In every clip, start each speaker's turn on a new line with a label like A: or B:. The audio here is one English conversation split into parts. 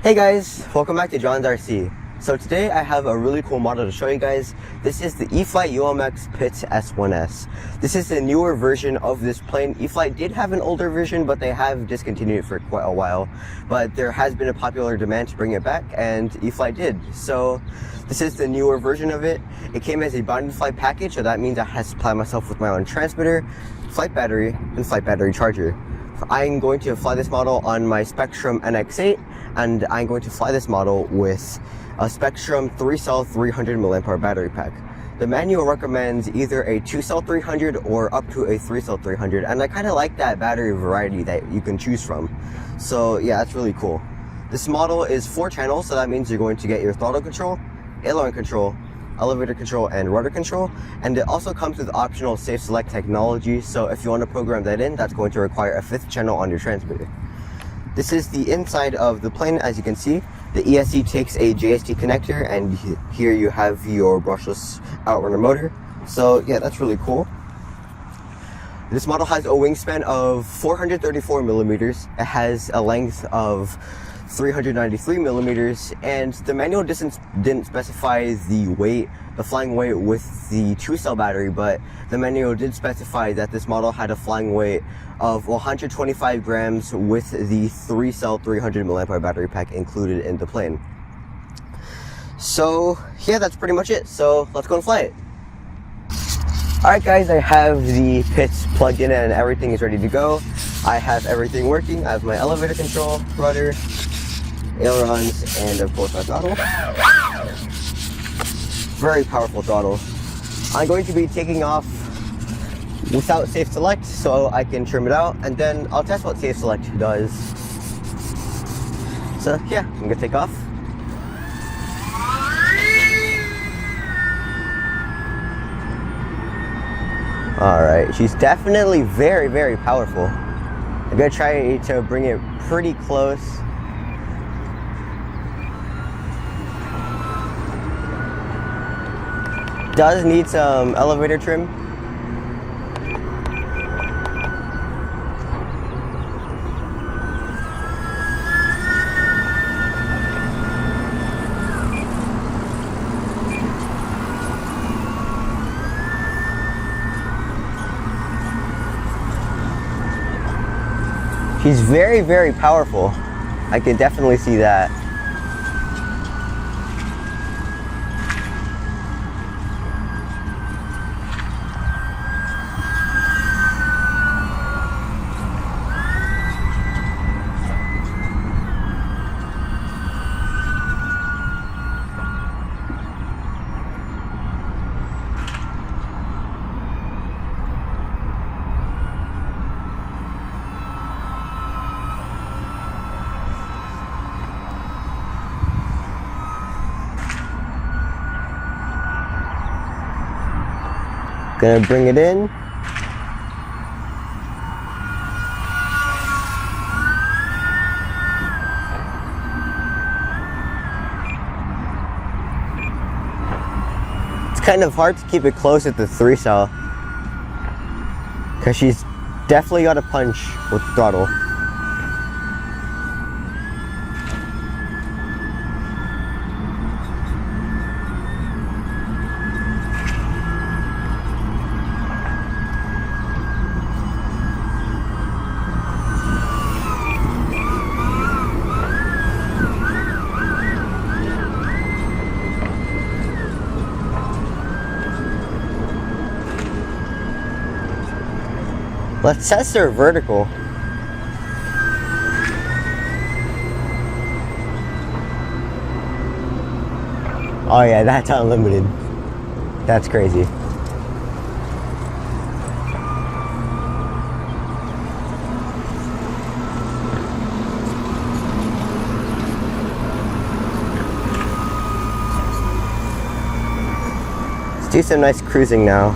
A: Hey guys, welcome back to John's RC. So today I have a really cool model to show you guys. This is the E-flite UMX Pitts S-1S. This is a newer version of this plane. E-flite did have an older version, but they have discontinued it for quite a while. But there has been a popular demand to bring it back, and E-flite did. So this is the newer version of it. It came as a bound and flight package, so that means I had to supply myself with my own transmitter, flight battery, and flight battery charger. I'm going to fly this model on my Spectrum NX8, and I'm going to fly this model with a Spectrum 3-cell 300 mAh battery pack. The manual recommends either a 2-cell 300 or up to a 3-cell 300, and I kind of like that battery variety that you can choose from. So yeah, that's really cool. This model is 4 channels, so that means you're going to get your throttle control, aileron control, elevator control, and rudder control, and it also comes with optional safe select technology, so if you want to program that in, that's going to require a 5th channel on your transmitter. This is the inside of the plane. As you can see, the ESC takes a JST connector, and here you have your brushless outrunner motor. So yeah, that's really cool. This model has a wingspan of 434 millimeters. It has a length of 393 millimeters, and the manual didn't specify the weight, the flying weight with the 2-cell battery, but the manual did specify that this model had a flying weight of 125 grams with the 3-cell 300 mAh battery pack included in the plane. So yeah, that's pretty much it. So let's go and fly it. Alright guys, I have the Pitts plugged in and everything is ready to go. I have everything working. I have my elevator control, rudder, ailerons, and of course my throttle. Very powerful throttle. I'm going to be taking off without safe select so I can trim it out, and then I'll test what safe select does. So yeah, I'm gonna take off. Alright, she's definitely very, very powerful. I'm gonna try to bring it pretty close. Does need some elevator trim. She's very, very powerful. I can definitely see that. Gonna bring it in. It's kind of hard to keep it close at the 3-cell because she's definitely got a punch with throttle. Let's test her vertical. Oh yeah, that's unlimited. That's crazy. Let's do some nice cruising now.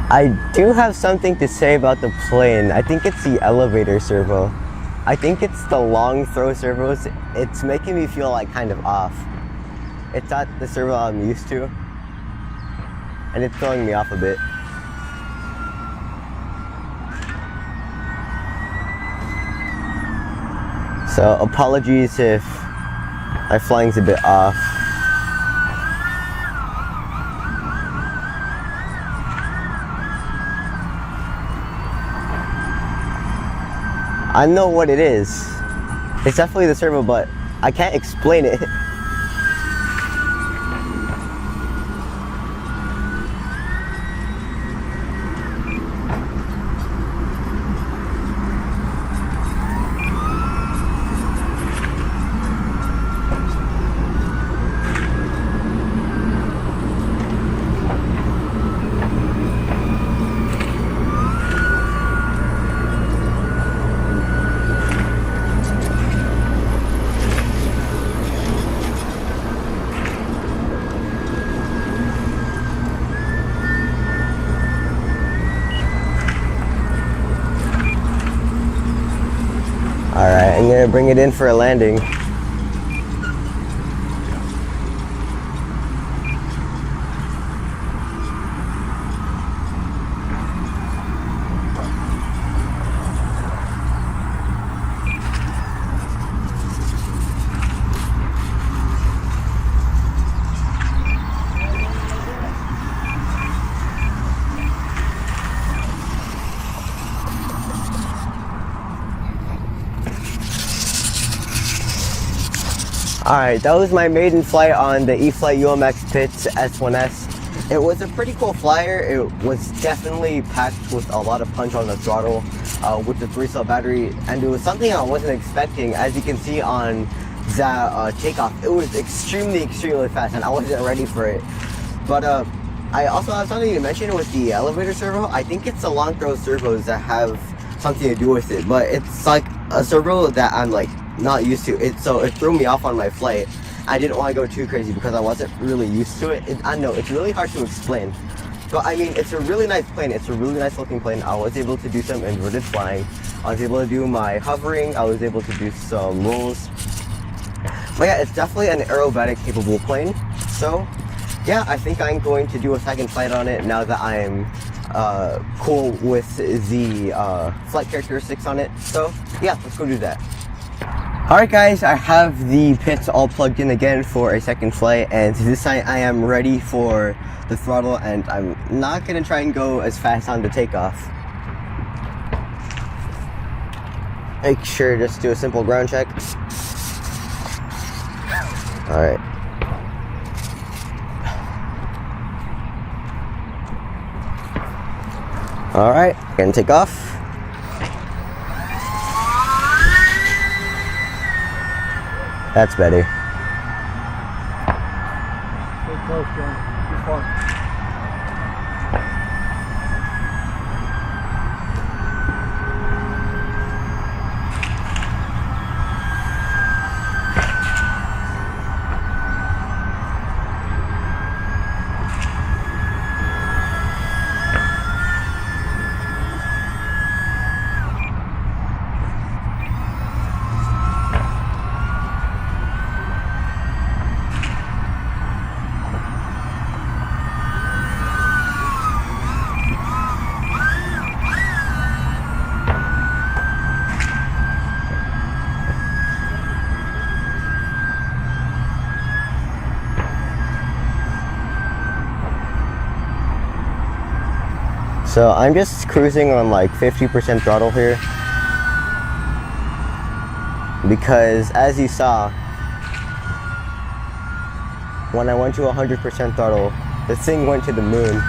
A: I do have something to say about the plane. I think it's the elevator servo. I think it's the long throw servos. It's making me feel like kind of off. It's not the servo I'm used to, and it's throwing me off a bit. So apologies if my flying's a bit off. I know what it is. It's definitely the servo, but I can't explain it. Alright, I'm gonna bring it in for a landing. Alright, that was my maiden flight on the E-flite UMX Pitts S-1S. It was a pretty cool flyer. It was definitely packed with a lot of punch on the throttle with the 3-cell battery, and it was something I wasn't expecting. As you can see on the takeoff, it was extremely fast, and I wasn't ready for it. But I also have something to mention with the elevator servo. I think it's the long throw servos that have something to do with it, but it's like a servo that I'm like not used to it, so it threw me off on my flight. I didn't want to go too crazy because I wasn't really used to it. I know it's really hard to explain, but I mean, it's a really nice plane. It's a really nice looking plane. I was able to do some inverted flying. I was able to do my hovering. I was able to do some rolls. But yeah, it's definitely an aerobatic capable plane. So yeah, I think I'm going to do a second flight on it now that I'm cool with the flight characteristics on it. So yeah, let's go do that. Alright guys, I have the pits all plugged in again for a second flight, and this time I am ready for the throttle, and I'm not going to try and go as fast on the takeoff. Make sure just do a simple ground check. Alright. Alright, gonna take off. That's better.
B: Stay close, John. Too far.
A: So I'm just cruising on like 50% throttle here, because as you saw, when I went to 100% throttle, the thing went to the moon.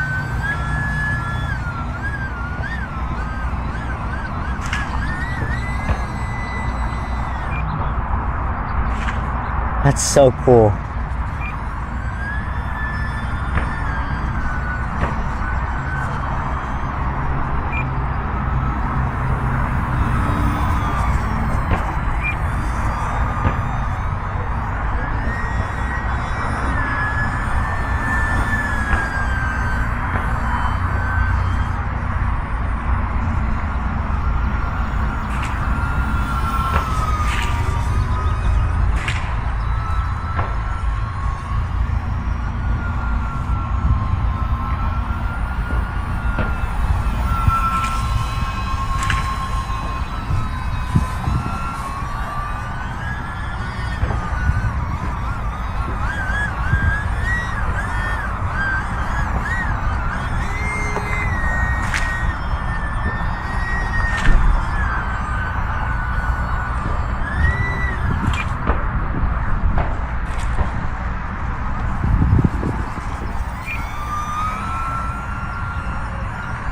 A: That's so cool.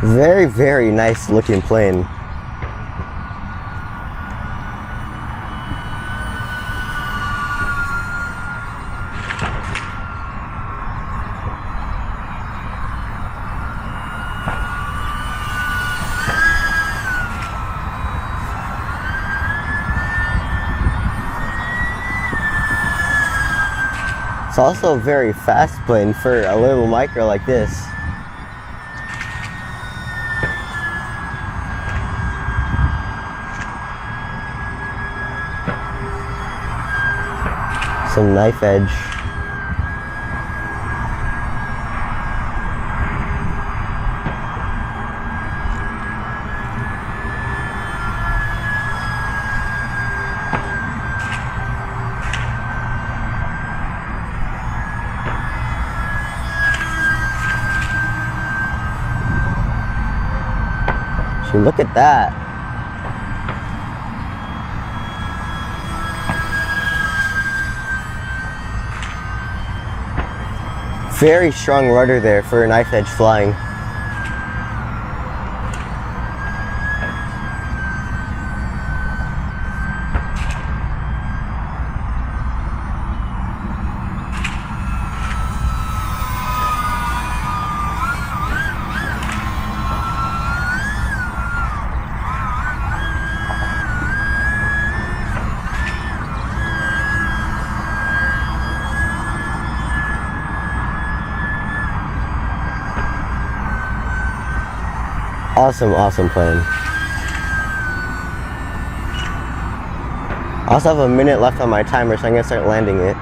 A: Very, very nice looking plane. It's also a very fast plane for a little micro like this. Some knife edge. So look at that. Very strong rudder there for a knife edge flying. Awesome, awesome plane. I also have a minute left on my timer, so I'm gonna start landing it.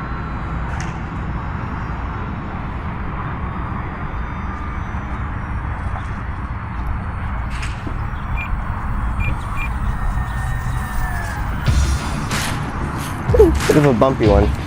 A: Bit of a bumpy one.